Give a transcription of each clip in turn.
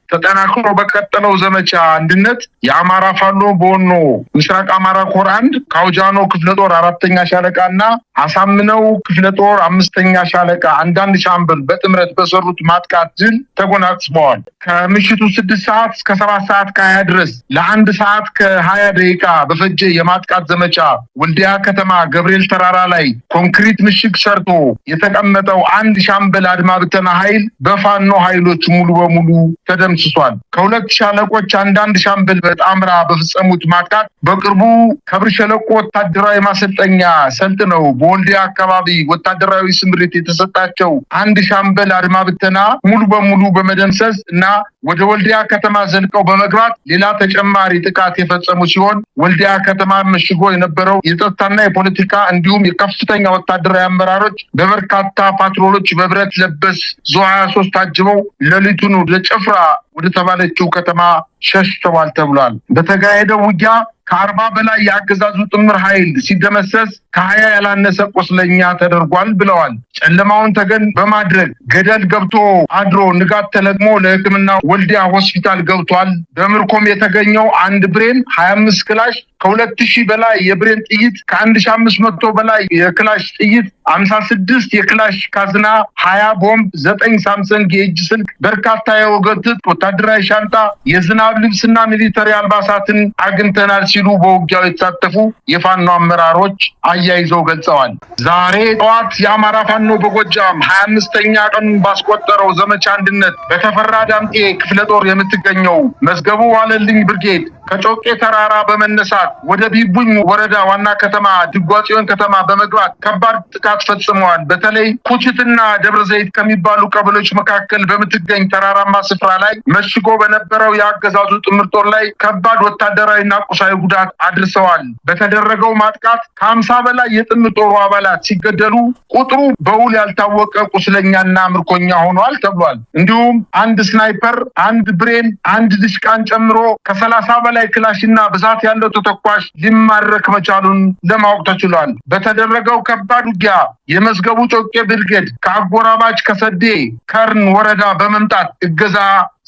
ተጠናክሮ በቀጠለው ዘመቻ አንድነት የአማራ ፋኖ በወሎ ምስራቅ አማራ ኮር 1 ካውጃኖ ክፍለ ጦር 4ኛ ሻለቃና አሳምነው ክፍለ ጦር 5ኛ ሻለቃ አንዳንድ ሻምበል በጥምረት በሰሩት ማጥቃት ድል ተጎናጽፈዋል። ከምሽቱ 6 ሰዓት እስከ 7 ሰዓት ከ20 ድረስ ለ1 ሰዓት ከ20 ደቂቃ በፈጀ የማጥቃት ዘመቻ ወልዲያ ከተማ ገብርኤል ተራራ ላይ ኮንክሪት ምሽግ ሰርቶ የተቀመጠው አንድ ሻምበል አድማ ብተና ኃይል በፋኖ ኃይሎች ሙሉ በሙሉ ተደምስሷል። ከሁለት ሻለቆች አንዳንድ ሻምበል በጣምራ በፈጸሙት ማጥቃት በቅርቡ ከብር ሸለቆ ወታደራዊ ማሰልጠኛ ሰልጥነው በወልዲያ አካባቢ ወታደራዊ ስምሪት የተሰጣቸው አንድ ሻምበል አድማ ብተና ሙሉ በሙሉ በመደምሰስ እና ወደ ወልዲያ ከተማ ዘልቀው በመግባት ሌላ ተጨማሪ ጥቃት የፈጸሙ ሲሆን ወልዲያ ከተማ መሽጎ የነበረው የጸጥታና የፖለቲካ እንዲሁም የከፍተኛ ወታደራዊ አመራሮች በበርካታ ፓትሮሎች በብረት ለበስ ዙ 23 ታጅበው ሌሊቱን ወደ ጨፍራ ወደ ተባለችው ከተማ ሸሽተዋል ተብሏል። በተካሄደው ውጊያ ከ40 በላይ የአገዛዙ ጥምር ኃይል ሲደመሰስ ከ20 ያላነሰ ቆስለኛ ተደርጓል ብለዋል። ጨለማውን ተገን በማድረግ ገደል ገብቶ አድሮ ንጋት ተለቅሞ ለሕክምና ወልዲያ ሆስፒታል ገብቷል። በምርኮም የተገኘው አንድ ብሬን 25 ክላሽ ከ2000 በላይ የብሬን ጥይት ከ1500 በላይ የክላሽ ጥይት 56 የክላሽ ካዝና 20 ቦምብ 9 ሳምሰንግ የእጅ ስልክ በርካታ የወገን ትጥቅ ወታደራዊ ሻንጣ የዝናብ ልብስና ሚሊተሪ አልባሳትን አግኝተናል ሲሉ በውጊያው የተሳተፉ የፋኖ አመራሮች አያይዘው ገልጸዋል። ዛሬ ጠዋት የአማራ ፋኖ በጎጃም 25ኛ ቀኑን ባስቆጠረው ዘመቻ አንድነት በተፈራ ዳምጤ ክፍለ ጦር የምትገኘው መዝገቡ ዋለልኝ ብርጌድ ከጮቄ ተራራ በመነሳት ወደ ቢቡኝ ወረዳ ዋና ከተማ ድጓጽዮን ከተማ በመግባት ከባድ ጥቃት ፈጽመዋል። በተለይ ኩችትና ደብረ ዘይት ከሚባሉ ቀበሌዎች መካከል በምትገኝ ተራራማ ስፍራ ላይ መሽጎ በነበረው የአገዛዙ ጥምር ጦር ላይ ከባድ ወታደራዊና ቁሳዊ ጉዳት አድርሰዋል። በተደረገው ማጥቃት ከ50 በላይ የጥምር ጦሩ አባላት ሲገደሉ ቁጥሩ በውል ያልታወቀ ቁስለኛና ምርኮኛ ሆኗል ተብሏል። እንዲሁም አንድ ስናይፐር፣ አንድ ብሬን፣ አንድ ድሽቃን ጨምሮ ከ30 በላይ ክላሽና ብዛት ያለው ተተኳሽ ሊማረክ መቻሉን ለማወቅ ተችሏል። በተደረገው ከባድ ውጊያ የመዝገቡ ጮቄ ብርጌድ ከአጎራባች ከሰዴ ከርን ወረዳ በመምጣት እገዛ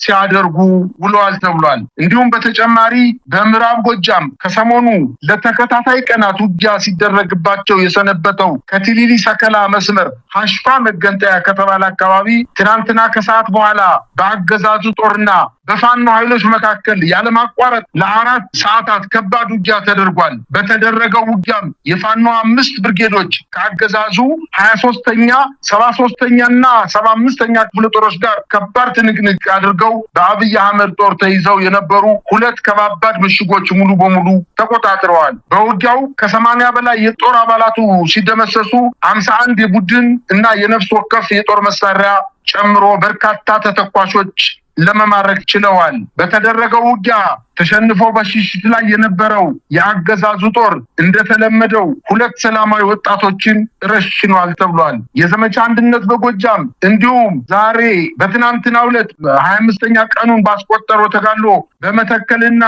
ሲያደርጉ ውለዋል ተብሏል። እንዲሁም በተጨማሪ በምዕራብ ጎጃም ከሰሞኑ ለተከታታይ ቀናት ውጊያ ሲደረግባቸው የሰነበተው ከቲሊሊ ሰከላ መስመር ሐሽፋ መገንጠያ ከተባለ አካባቢ ትናንትና ከሰዓት በኋላ በአገዛዙ ጦርና በፋኖ ኃይሎች መካከል ያለማቋረጥ ለ4 ሰዓታት ከባድ ውጊያ ተደርጓል። በተደረገው ውጊያም የፋኖ 5 ብርጌዶች ከአገዛዙ 23ኛ 73ኛና 75ኛ ክፍለ ጦሮች ጋር ከባድ ትንቅንቅ አድርገው በአብይ አህመድ ጦር ተይዘው የነበሩ 2 ከባባድ ምሽጎች ሙሉ በሙሉ ተቆጣጥረዋል። በውጊያው ከ80 በላይ የጦር አባላቱ ሲደመሰሱ 51 የቡድን እና የነፍስ ወከፍ የጦር መሳሪያ ጨምሮ በርካታ ተተኳሾች ለመማረክ ችለዋል። በተደረገው ውጊያ ተሸንፎ በሽሽት ላይ የነበረው የአገዛዙ ጦር እንደተለመደው 2 ሰላማዊ ወጣቶችን ረሽኗል ተብሏል። የዘመቻ አንድነት በጎጃም እንዲሁም ዛሬ በትናንትናው ዕለት 25ኛ ቀኑን ባስቆጠረው ተጋድሎ በመተከልና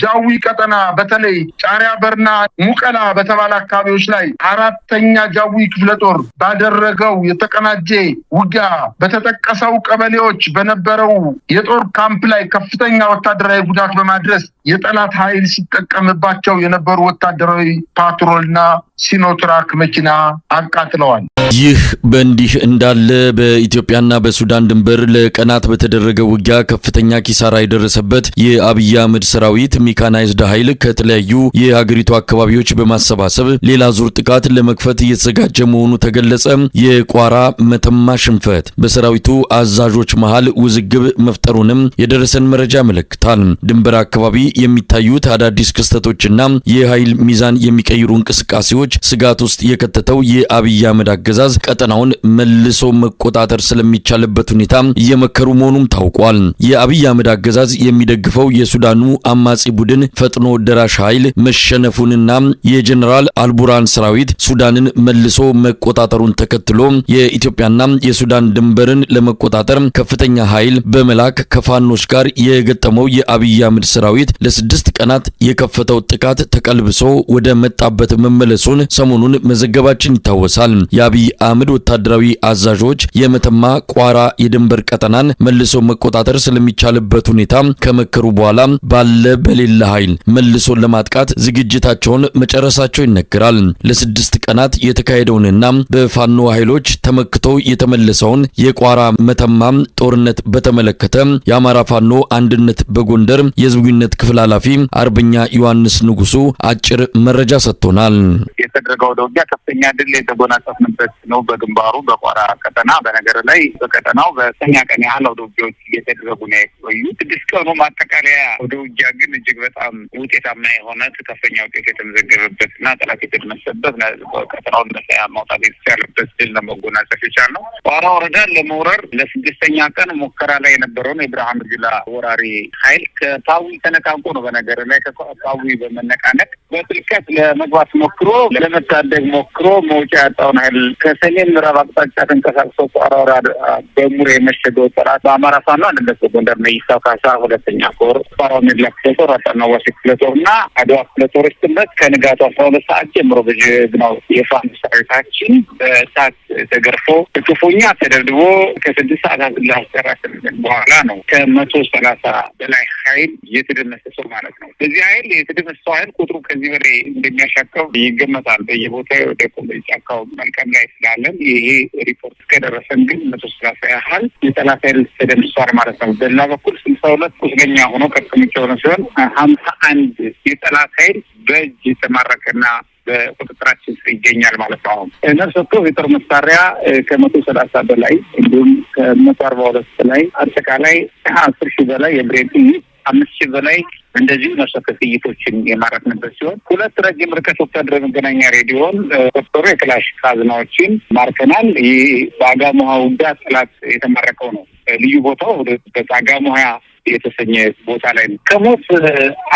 ጃዊ ቀጠና በተለይ ጫሪያ በርና ሙቀላ በተባለ አካባቢዎች ላይ 4ኛ ጃዊ ክፍለ ጦር ባደረገው የተቀናጀ ውጊያ በተጠቀሰው ቀበሌዎች በነበረው የጦር ካምፕ ላይ ከፍተኛ ወታደራዊ ጉዳት በማድረስ የጠላት ኃይል ሲጠቀምባቸው የነበሩ ወታደራዊ ፓትሮልና ሲኖትራክ መኪና አቃጥለዋል። ይህ በእንዲህ እንዳለ በኢትዮጵያና በሱዳን ድንበር ለቀናት በተደረገ ውጊያ ከፍተኛ ኪሳራ የደረሰበት የአብይ አህመድ ሰራዊት ሜካናይዝድ ኃይል ከተለያዩ የሀገሪቱ አካባቢዎች በማሰባሰብ ሌላ ዙር ጥቃት ለመክፈት እየተዘጋጀ መሆኑ ተገለጸ። የቋራ መተማ ሽንፈት በሰራዊቱ አዛዦች መሃል ውዝግብ መፍጠሩንም የደረሰን መረጃ ያመለክታል። ድንበር አካባቢ የሚታዩት አዳዲስ ክስተቶችና የኃይል ሚዛን የሚቀይሩ እንቅስቃሴዎች ስጋት ውስጥ የከተተው የአብይ አህመድ አገዛዝ ቀጠናውን መልሶ መቆጣጠር ስለሚቻልበት ሁኔታ እየመከሩ መሆኑም ታውቋል። የአብይ አህመድ አገዛዝ የሚደግፈው የሱዳኑ አማጺ ቡድን ፈጥኖ ደራሽ ኃይል መሸነፉንና የጀነራል አልቡራን ሰራዊት ሱዳንን መልሶ መቆጣጠሩን ተከትሎ የኢትዮጵያና የሱዳን ድንበርን ለመቆጣጠር ከፍተኛ ኃይል በመላክ ከፋኖች ጋር የገጠመው የአብይ አህመድ ሰራዊት ለ6 ቀናት የከፈተው ጥቃት ተቀልብሶ ወደ መጣበት መመለሱን ሰሞኑን መዘገባችን ይታወሳል። የአብይ አህመድ ወታደራዊ አዛዦች የመተማ ቋራ የድንበር ቀጠናን መልሶ መቆጣጠር ስለሚቻልበት ሁኔታ ከመከሩ በኋላ ባለ በሌላ ኃይል መልሶ ለማጥቃት ዝግጅታቸውን መጨረሳቸው ይነገራል። ለ6 ቀናት የተካሄደውንና በፋኖ ኃይሎች ተመክቶ የተመለሰውን የቋራ መተማ ጦርነት በተመለከተ የአማራ ፋኖ አንድነት በጎንደር የህዝብነት ክፍል ኃላፊ አርበኛ ዮሐንስ ንጉሱ አጭር መረጃ ሰጥቶናል። የተደረገው ውጊያ ከፍተኛ ድል የተጎናጸፍንበት ነው። በግንባሩ በቋራ ቀጠና በነገር ላይ በቀጠናው በሰኛ ቀን ያህል ውጊያዎች እየተደረጉ ነው የቆዩት። 6 ቀኑ ማጠቃለያ ውጊያ ግን እጅግ በጣም ውጤታማ የሆነ ከፍተኛ ውጤት የተመዘገበበትና ጠላት የተደመሰሰበት ቀጠናውን ነፃ ማውጣት የተቻለበት ድል ለመጎናጸፍ የቻልነው ቋራ ወረዳን ለመውረር ለ6ኛ ቀን ሙከራ ላይ የነበረውን የብርሃኑ ጁላ ወራሪ ኃይል ከፓዊ ተነቃንቆ ነው። በነገር ላይ ከፓዊ በመነቃነቅ በጥልቀት ለመግባት ሞክሮ ለመታደግ ሞክሮ መውጫ ያጣውን ኃይል ከሰሜን ምዕራብ አቅጣጫ ተንቀሳቅሶ ቋራ ወረዳ በሙር የመሸገው ጠላት በአማራ ፋኖ አንድነት በጎንደር መይሳው ካሳ 2ኛ ኮር ቋራው ሚድላ ክፍለ ጦር አጣናው ዋሲ ክፍለ ጦርና አድዋ ክፍለ ጦር ጥምረት ከንጋቱ 12 ሰዓት ጀምሮ በጀግናው የፋኖ ሰራዊታችን በእሳት ተገርፎ ክፉኛ ተደብድቦ ከ6 ሰዓታት ላስጨረሰን በኋላ ነው ከ130 በላይ ኃይል የተደመሰሰው ማለት ነው። በዚህ ኃይል የተደመሰው ኃይል ቁጥሩ ከዚህ በላይ እንደሚያሻቀው ይገመታል። በየቦታው ወደ ጫካው መልቀም ላይ ስላለን ይሄ ሪፖርት ከደረሰን ግን 130 ያህል የጠላት ኃይል ተደምሷል ማለት ነው። በሌላ በኩል 62 ቁስለኛ ሆኖ ከጥቅምቸው ነው ሲሆን 51 የጠላት ኃይል በእጅ የተማረከና በቁጥጥራችን ስር ይገኛል ማለት ነው። ነፍስ ወከፍ የጦር መሳሪያ ከ130 በላይ እንዲሁም ከ142 በላይ አጠቃላይ 10,000 በላይ የብሬን ጥይት 5,000 በላይ እንደዚህ ነፍስ ወከፍ ጥይቶችን የማረክንበት ሲሆን 2 ረጅም ርቀት ወታደራዊ መገናኛ ሬዲዮን ቁጥሩ የክላሽ ካዝናዎችን ማርከናል። ይህ በአጋሞሃ ውጊያ ጠላት የተማረከው ነው። ልዩ ቦታው በአጋሞሃ የተሰኘ ቦታ ላይ ነው። ከሞት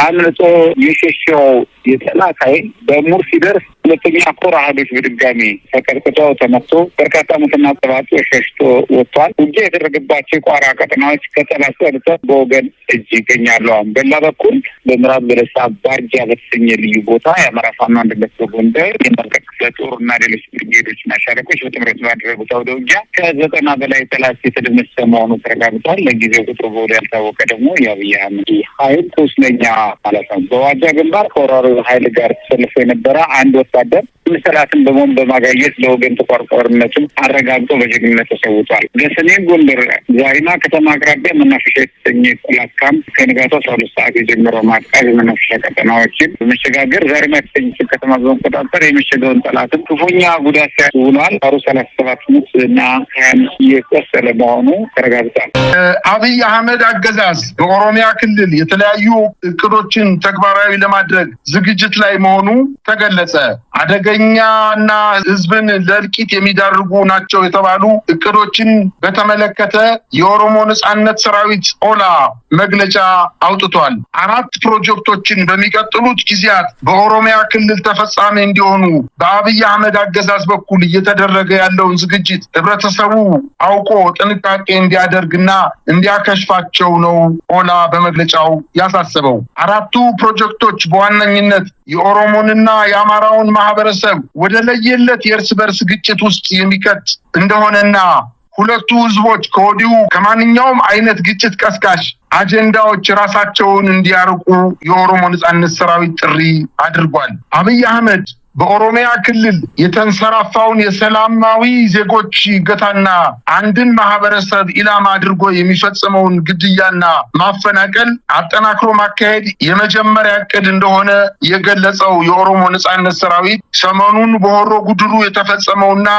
አምልጦ የሸሸው የጠላት ኃይል በሙር ሲደርስ 2ኛ ኮር አህዶች በድጋሚ ተቀጥቅጦ ተመቶ በርካታ ሙትና ጠባቂ ሸሽቶ ወጥቷል። ውጊያ የተደረገባቸው የቋራ ቀጠናዎች ከጠላት ጋር በወገን እጅ ይገኛሉ። በሌላ በኩል በምዕራብ በለሳ ባርጃ በተሰኘ ልዩ ቦታ የአማራ ፋኖ አንድነት በጎንደር የመልቀቅ ክፍለ ጦርና ሌሎች ብርጌዶችና ሻለቆች በጥምረት ባደረጉት አውደ ውጊያ ከ90 በላይ ጠላት የተደመሰሰ መሆኑ ተረጋግጧል። ለጊዜው ቁጥሩ በውል ያልታወቀ ደግሞ የአብይ አህመድ ኃይል ቁስለኛ ማለት ነው። በዋጃ ግንባር ከወራሪው ኃይል ጋር ተሰልፎ የነበረ አንድ ወታደር ምስላትን በመሆን በማጋየት ለወገን ተቆርቋሪነቱን አረጋግጦ በጀግንነት ተሰውቷል። በሰሜን ጎንደር ዛሪማ ከተማ አቅራቢያ መናፈሻ የተሰኘ ጠላት ካምፕ ከንጋቱ 12 ሰዓት የጀመረው ማጥቃት የመናፈሻ ቀጠናዎችን በመሸጋገር ዛሪማ የተሰኘ ከተማ በመቆጣጠር የመሸገውን ጠላትን ክፉኛ ጉዳት ሲያውሏል። 37 ሙት እና 20 የቆሰለ መሆኑ ተረጋግጧል። አብይ አህመድ አገዛዝ በኦሮሚያ ክልል የተለያዩ እቅዶችን ተግባራዊ ለማድረግ ዝግጅት ላይ መሆኑ ተገለጸ። አደገኛና ህዝብን ለእልቂት የሚዳርጉ ናቸው የተባሉ እቅዶችን በተመለከተ የኦሮሞ ነጻነት ሰራዊት ኦላ መግለጫ አውጥቷል። 4 ፕሮጀክቶችን በሚቀጥሉት ጊዜያት በኦሮሚያ ክልል ተፈጻሚ እንዲሆኑ በአብይ አህመድ አገዛዝ በኩል እየተደረገ ያለውን ዝግጅት ህብረተሰቡ አውቆ ጥንቃቄ እንዲያደርግና እንዲያከሽፋቸው ነው ኦላ በመግለጫው ያሳሰበው። 4ቱ ፕሮጀክቶች በዋነኝነት የኦሮሞንና የአማራውን ማህበረሰብ ወደ ለየለት የእርስ በርስ ግጭት ውስጥ የሚከት እንደሆነና ሁለቱ ህዝቦች ከወዲሁ ከማንኛውም አይነት ግጭት ቀስቃሽ አጀንዳዎች ራሳቸውን እንዲያርቁ የኦሮሞ ነጻነት ሰራዊት ጥሪ አድርጓል። አብይ አህመድ በኦሮሚያ ክልል የተንሰራፋውን የሰላማዊ ዜጎች እገታና አንድን ማህበረሰብ ኢላማ አድርጎ የሚፈጽመውን ግድያና ማፈናቀል አጠናክሮ ማካሄድ የመጀመሪያ ዕቅድ እንደሆነ የገለጸው የኦሮሞ ነጻነት ሰራዊት ሰሞኑን በሆሮ ጉድሩ የተፈጸመውና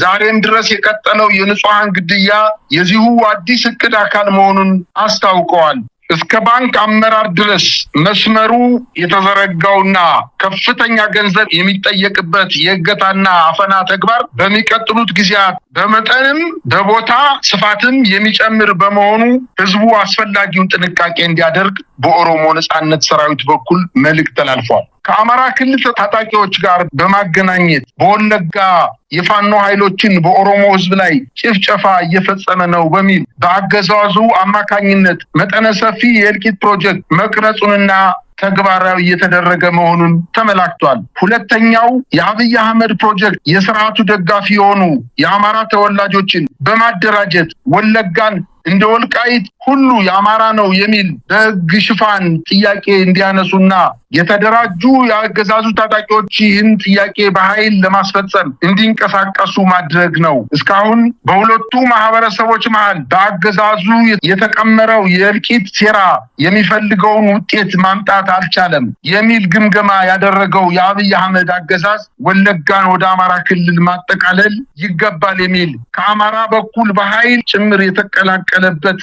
ዛሬም ድረስ የቀጠለው የንጹሃን ግድያ የዚሁ አዲስ ዕቅድ አካል መሆኑን አስታውቀዋል። እስከ ባንክ አመራር ድረስ መስመሩ የተዘረጋውና ከፍተኛ ገንዘብ የሚጠየቅበት የእገታና አፈና ተግባር በሚቀጥሉት ጊዜያት በመጠንም በቦታ ስፋትም የሚጨምር በመሆኑ ህዝቡ አስፈላጊውን ጥንቃቄ እንዲያደርግ በኦሮሞ ነጻነት ሰራዊት በኩል መልእክት ተላልፏል። ከአማራ ክልል ታጣቂዎች ጋር በማገናኘት በወለጋ የፋኖ ኃይሎችን በኦሮሞ ህዝብ ላይ ጭፍጨፋ እየፈጸመ ነው በሚል በአገዛዙ አማካኝነት መጠነ ሰፊ የእልቂት ፕሮጀክት መቅረጹንና ተግባራዊ እየተደረገ መሆኑን ተመላክቷል። ሁለተኛው የአብይ አህመድ ፕሮጀክት የስርዓቱ ደጋፊ የሆኑ የአማራ ተወላጆችን በማደራጀት ወለጋን እንደ ወልቃይት ሁሉ የአማራ ነው የሚል በሕግ ሽፋን ጥያቄ እንዲያነሱና የተደራጁ የአገዛዙ ታጣቂዎች ይህን ጥያቄ በኃይል ለማስፈጸም እንዲንቀሳቀሱ ማድረግ ነው። እስካሁን በሁለቱ ማህበረሰቦች መሃል በአገዛዙ የተቀመረው የእልቂት ሴራ የሚፈልገውን ውጤት ማምጣት አልቻለም የሚል ግምገማ ያደረገው የአብይ አህመድ አገዛዝ ወለጋን ወደ አማራ ክልል ማጠቃለል ይገባል የሚል ከአማራ በኩል በኃይል ጭምር የተቀላቀለበት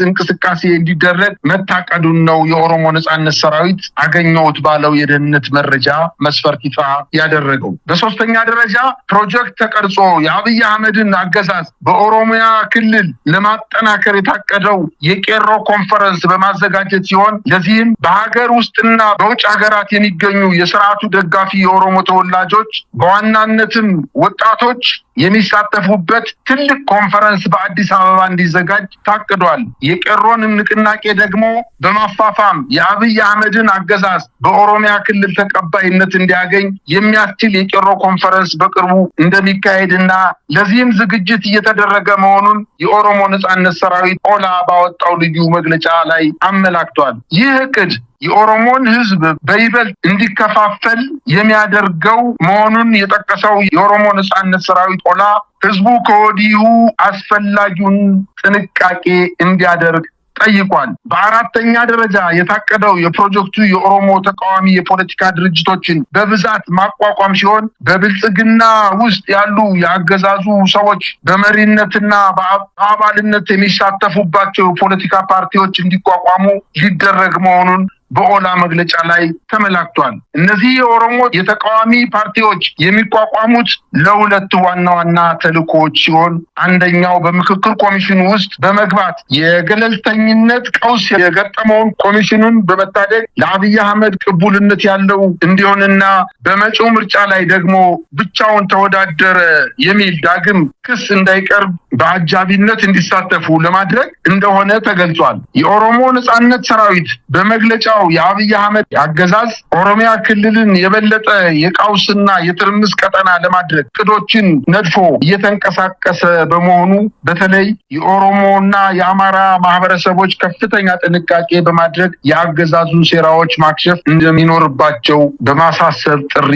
እንቅስቃሴ እንዲደረግ መታቀዱን ነው የኦሮሞ ነጻነት ሰራዊት አገኘሁት ባለው የደህንነት መረጃ መስፈርት ይፋ ያደረገው። በሶስተኛ ደረጃ ፕሮጀክት ተቀርጾ የአብይ አህመድን አገዛዝ በኦሮሚያ ክልል ለማጠናከር የታቀደው የቄሮ ኮንፈረንስ በማዘጋጀት ሲሆን ለዚህም በሀገር ውስጥና በውጭ ሀገራት የሚገኙ የስርዓቱ ደጋፊ የኦሮሞ ተወላጆች በዋናነትም ወጣቶች የሚሳተፉበት ትልቅ ኮንፈረንስ በአዲስ አበባ እንዲዘጋጅ ታቅዷል። የቄሮን ንቅናቄ ደግሞ በማፋፋም የአብይ አህመድን አገዛዝ በኦሮሚያ ክልል ተቀባይነት እንዲያገኝ የሚያስችል የቄሮ ኮንፈረንስ በቅርቡ እንደሚካሄድና ለዚህም ዝግጅት እየተደረገ መሆኑን የኦሮሞ ነጻነት ሰራዊት ኦላ ባወጣው ልዩ መግለጫ ላይ አመላክቷል። ይህ እቅድ የኦሮሞን ሕዝብ በይበልጥ እንዲከፋፈል የሚያደርገው መሆኑን የጠቀሰው የኦሮሞ ነጻነት ሰራዊት ኦላ ሕዝቡ ከወዲሁ አስፈላጊውን ጥንቃቄ እንዲያደርግ ጠይቋል። በአራተኛ ደረጃ የታቀደው የፕሮጀክቱ የኦሮሞ ተቃዋሚ የፖለቲካ ድርጅቶችን በብዛት ማቋቋም ሲሆን በብልጽግና ውስጥ ያሉ የአገዛዙ ሰዎች በመሪነትና በአባልነት የሚሳተፉባቸው ፖለቲካ ፓርቲዎች እንዲቋቋሙ ሊደረግ መሆኑን በኦላ መግለጫ ላይ ተመላክቷል። እነዚህ የኦሮሞ የተቃዋሚ ፓርቲዎች የሚቋቋሙት ለሁለት ዋና ዋና ተልእኮዎች ሲሆን አንደኛው በምክክር ኮሚሽኑ ውስጥ በመግባት የገለልተኝነት ቀውስ የገጠመውን ኮሚሽኑን በመታደግ ለአብይ አህመድ ቅቡልነት ያለው እንዲሆንና በመጪው ምርጫ ላይ ደግሞ ብቻውን ተወዳደረ የሚል ዳግም ክስ እንዳይቀርብ በአጃቢነት እንዲሳተፉ ለማድረግ እንደሆነ ተገልጿል። የኦሮሞ ነጻነት ሰራዊት በመግለጫው የአብይ አህመድ አገዛዝ ኦሮሚያ ክልልን የበለጠ የቀውስና የትርምስ ቀጠና ለማድረግ እቅዶችን ነድፎ እየተንቀሳቀሰ በመሆኑ በተለይ የኦሮሞና የአማራ ማህበረሰቦች ከፍተኛ ጥንቃቄ በማድረግ የአገዛዙን ሴራዎች ማክሸፍ እንደሚኖርባቸው በማሳሰብ ጥሪ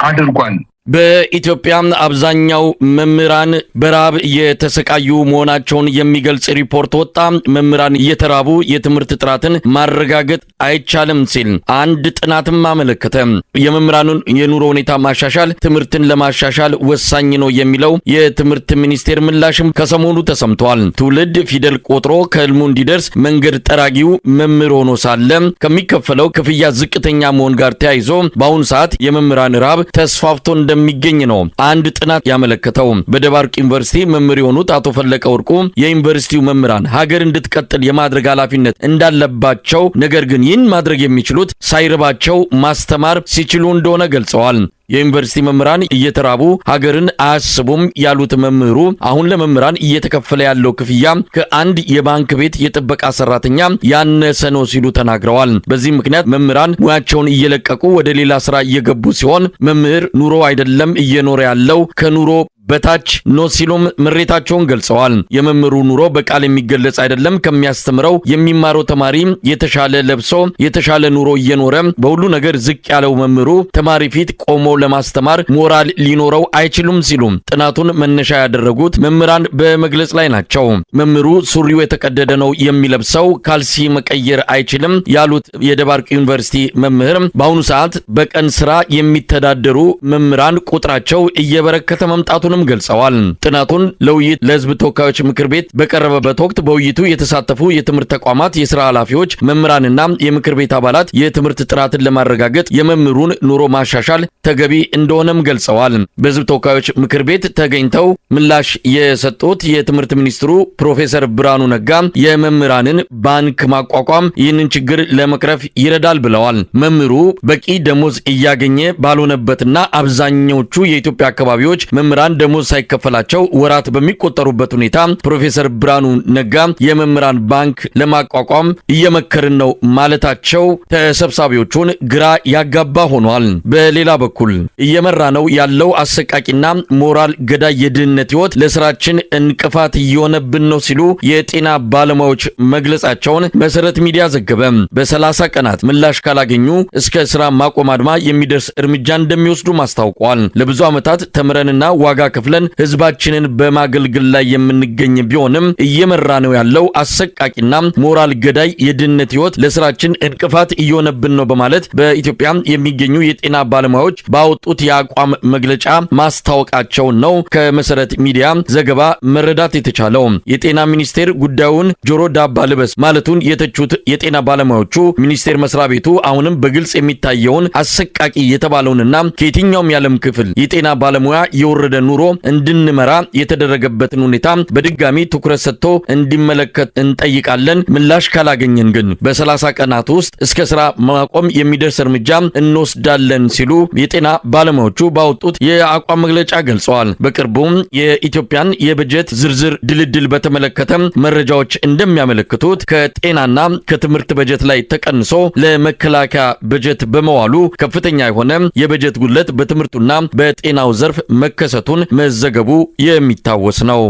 አድርጓል። በኢትዮጵያ አብዛኛው መምህራን በራብ የተሰቃዩ መሆናቸውን የሚገልጽ ሪፖርት ወጣ። መምህራን እየተራቡ የትምህርት ጥራትን ማረጋገጥ አይቻልም ሲል አንድ ጥናትም አመለከተ። የመምህራኑን የኑሮ ሁኔታ ማሻሻል ትምህርትን ለማሻሻል ወሳኝ ነው የሚለው የትምህርት ሚኒስቴር ምላሽም ከሰሞኑ ተሰምቷል። ትውልድ ፊደል ቆጥሮ ከህልሙ እንዲደርስ መንገድ ጠራጊው መምህር ሆኖ ሳለ ከሚከፈለው ክፍያ ዝቅተኛ መሆን ጋር ተያይዞ በአሁኑ ሰዓት የመምህራን ራብ ተስፋፍቶ እንደሚገኝ ነው አንድ ጥናት ያመለከተው። በደባርቅ ዩኒቨርሲቲ መምህር የሆኑት አቶ ፈለቀ ወርቁ የዩኒቨርሲቲው መምህራን ሀገር እንድትቀጥል የማድረግ ኃላፊነት እንዳለባቸው፣ ነገር ግን ይህን ማድረግ የሚችሉት ሳይርባቸው ማስተማር ሲችሉ እንደሆነ ገልጸዋል። የዩኒቨርሲቲ መምህራን እየተራቡ ሀገርን አያስቡም ያሉት መምህሩ አሁን ለመምህራን እየተከፈለ ያለው ክፍያ ከአንድ የባንክ ቤት የጥበቃ ሰራተኛ ያነሰ ነው ሲሉ ተናግረዋል። በዚህ ምክንያት መምህራን ሙያቸውን እየለቀቁ ወደ ሌላ ስራ እየገቡ ሲሆን መምህር ኑሮ አይደለም እየኖረ ያለው ከኑሮ በታች ነው ሲሉም ምሬታቸውን ገልጸዋል። የመምህሩ ኑሮ በቃል የሚገለጽ አይደለም። ከሚያስተምረው የሚማረው ተማሪ የተሻለ ለብሶ የተሻለ ኑሮ እየኖረ በሁሉ ነገር ዝቅ ያለው መምህሩ ተማሪ ፊት ቆሞ ለማስተማር ሞራል ሊኖረው አይችሉም ሲሉ ጥናቱን መነሻ ያደረጉት መምህራን በመግለጽ ላይ ናቸው። መምህሩ ሱሪው የተቀደደ ነው የሚለብሰው፣ ካልሲ መቀየር አይችልም ያሉት የደባርቅ ዩኒቨርሲቲ መምህር በአሁኑ ሰዓት በቀን ስራ የሚተዳደሩ መምህራን ቁጥራቸው እየበረከተ መምጣቱን ገልጸዋል። ጥናቱን ለውይይት ለሕዝብ ተወካዮች ምክር ቤት በቀረበበት ወቅት በውይይቱ የተሳተፉ የትምህርት ተቋማት የሥራ ኃላፊዎች፣ መምህራንና የምክር ቤት አባላት የትምህርት ጥራትን ለማረጋገጥ የመምህሩን ኑሮ ማሻሻል ተገቢ እንደሆነም ገልጸዋል። በሕዝብ ተወካዮች ምክር ቤት ተገኝተው ምላሽ የሰጡት የትምህርት ሚኒስትሩ ፕሮፌሰር ብርሃኑ ነጋ የመምህራንን ባንክ ማቋቋም ይህንን ችግር ለመቅረፍ ይረዳል ብለዋል። መምህሩ በቂ ደሞዝ እያገኘ ባልሆነበትና አብዛኛዎቹ የኢትዮጵያ አካባቢዎች መምህራን ደሞዝ ሳይከፈላቸው ወራት በሚቆጠሩበት ሁኔታ ፕሮፌሰር ብርሃኑ ነጋ የመምህራን ባንክ ለማቋቋም እየመከርን ነው ማለታቸው ተሰብሳቢዎቹን ግራ ያጋባ ሆኗል። በሌላ በኩል እየመራ ነው ያለው አሰቃቂና ሞራል ገዳይ የድህነት ህይወት ለስራችን እንቅፋት እየሆነብን ነው ሲሉ የጤና ባለሙያዎች መግለጻቸውን መሰረት ሚዲያ ዘገበ። በ30 ቀናት ምላሽ ካላገኙ እስከ ስራ ማቆም አድማ የሚደርስ እርምጃ እንደሚወስዱ ማስታውቋል። ለብዙ ዓመታት ተምረንና ዋጋ ከፍለን ህዝባችንን በማገልገል ላይ የምንገኝ ቢሆንም እየመራ ነው ያለው አሰቃቂና ሞራል ገዳይ የድህነት ህይወት ለስራችን እንቅፋት እየሆነብን ነው በማለት በኢትዮጵያ የሚገኙ የጤና ባለሙያዎች ባወጡት የአቋም መግለጫ ማስታወቃቸው ነው ከመሰረት ሚዲያ ዘገባ መረዳት የተቻለው። የጤና ሚኒስቴር ጉዳዩን ጆሮ ዳባ ልበስ ማለቱን የተቹት የጤና ባለሙያዎቹ ሚኒስቴር መስሪያ ቤቱ አሁንም በግልጽ የሚታየውን አሰቃቂ የተባለውንና ከየትኛውም የዓለም ክፍል የጤና ባለሙያ የወረደ ኑሮ እንድንመራ የተደረገበትን ሁኔታ በድጋሚ ትኩረት ሰጥቶ እንዲመለከት እንጠይቃለን። ምላሽ ካላገኘን ግን በ30 ቀናት ውስጥ እስከ ስራ ማቆም የሚደርስ እርምጃ እንወስዳለን ሲሉ የጤና ባለሙያዎቹ ባወጡት የአቋም መግለጫ ገልጸዋል። በቅርቡም የኢትዮጵያን የበጀት ዝርዝር ድልድል በተመለከተ መረጃዎች እንደሚያመለክቱት ከጤናና ከትምህርት በጀት ላይ ተቀንሶ ለመከላከያ በጀት በመዋሉ ከፍተኛ የሆነ የበጀት ጉድለት በትምህርቱና በጤናው ዘርፍ መከሰቱን መዘገቡ የሚታወስ ነው።